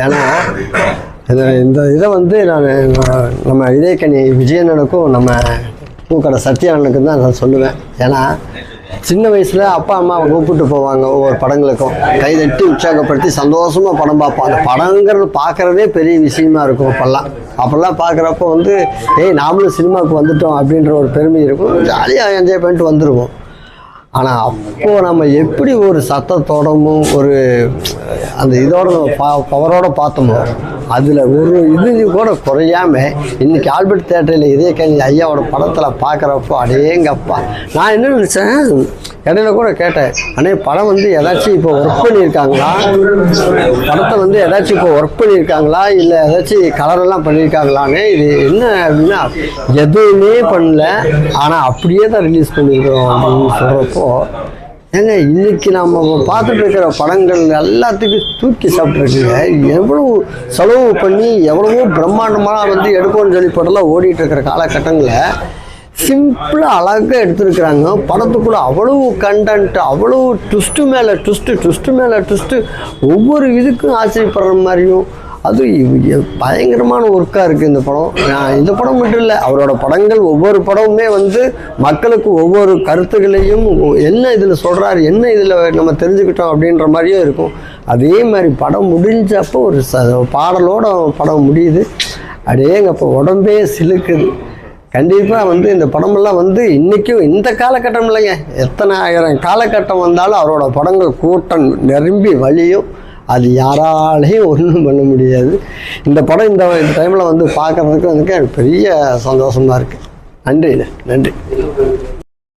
ஏன்னா இந்த இதை வந்து நான் நம்ம இதயக்கனி விஜயனனுக்கும் நம்ம பூக்கடை சத்யானனுக்கும் தான் நான் சொல்லுவேன். ஏன்னா சின்ன வயசில் அப்பா அம்மா கூப்பிட்டு போவாங்க ஒவ்வொரு படங்களுக்கும், கைதட்டி உற்சாகப்படுத்தி சந்தோஷமாக படம் பார்ப்போம். அந்த படங்கிறது பார்க்குறதே பெரிய விஷயமா இருக்கும். அப்போல்லாம் பார்க்குறப்போ வந்து நாமளும் சினிமாவுக்கு வந்துட்டோம் அப்படின்ற ஒரு பெருமை இருக்கும். ஜாலியாக என்ஜாய் பண்ணிட்டு வந்துடுவோம். ஆனால் அப்போது நம்ம எப்படி ஒரு சத்தத்தோடமும் ஒரு அந்த இதோட பவரோடு பார்த்தோமோ அதில் ஒரு இது கூட குறையாமல் இன்றைக்கி ஆல்பர்ட் தியேட்டரில் இதயக்கனி ஐயாவோட படத்தில் பார்க்குறப்போ அடேங்கப்பா. நான் என்ன நினச்சேன், இடையில கூட கேட்டேன், அண்ணே படம் வந்து ஏதாச்சும் இப்போ ஒர்க் பண்ணியிருக்காங்களா, படத்தை வந்து ஏதாச்சும் இப்போ ஒர்க் பண்ணியிருக்காங்களா, இல்லை ஏதாச்சும் கலரெல்லாம் பண்ணியிருக்காங்களான்னு. இது என்ன அப்படின்னா எதுவுமே பண்ணல, ஆனால் அப்படியே தான் ரிலீஸ் பண்ணியிருக்கிறோம் அப்படின்னு சொல்கிறப்போ ஏங்க இன்றைக்கி நம்ம பார்த்துட்டு இருக்கிற படங்கள் எல்லாத்துக்கும் தூக்கி சாப்பிட்ருக்குங்க. எவ்வளோ செலவு பண்ணி எவ்வளவோ பிரம்மாண்டமாக வந்து எடுக்கணும்னு சொல்லி படம்லாம் ஓடிட்டு இருக்கிற காலகட்டங்களில் சிம்பிளாக அழகாக எடுத்துருக்குறாங்க. படத்துக்குள்ளே அவ்வளவு கண்டென்ட், அவ்வளோ ட்விஸ்ட்டு மேலே ட்விஸ்ட்டு, ஒவ்வொரு இதுக்கும் ஆச்சரியப்படுற மாதிரியும் அது பயங்கரமான ஒர்க்காக இருக்குது இந்த படம். இந்த படம் மட்டும் இல்லை, அவரோட படங்கள் ஒவ்வொரு படமுமே வந்து மக்களுக்கு ஒவ்வொரு கருத்துக்களையும் என்ன இதில் சொல்கிறாரு, என்ன இதில் நம்ம தெரிஞ்சுக்கிட்டோம் அப்படின்ற மாதிரியும் இருக்கும். அதே மாதிரி படம் முடிஞ்சப்போ ஒரு பாடலோட படம் முடியுது. அடேங்கப்போ உடம்பே சிலுக்குது. கண்டிப்பாக வந்து இந்த படமெல்லாம் வந்து இன்றைக்கும் இந்த காலகட்டம் இல்லைங்க, எத்தனை ஆயிரம் காலகட்டம் வந்தாலும் அவரோட படங்கள் கூட்டம் நிரம்பி வழியும். அது யாராலையும் ஒன்றும் பண்ண முடியாது. இந்த படம் இந்த டைமில் வந்து பார்க்குறதுக்கு எனக்கு பெரிய சந்தோஷமாக இருக்குது. நன்றி.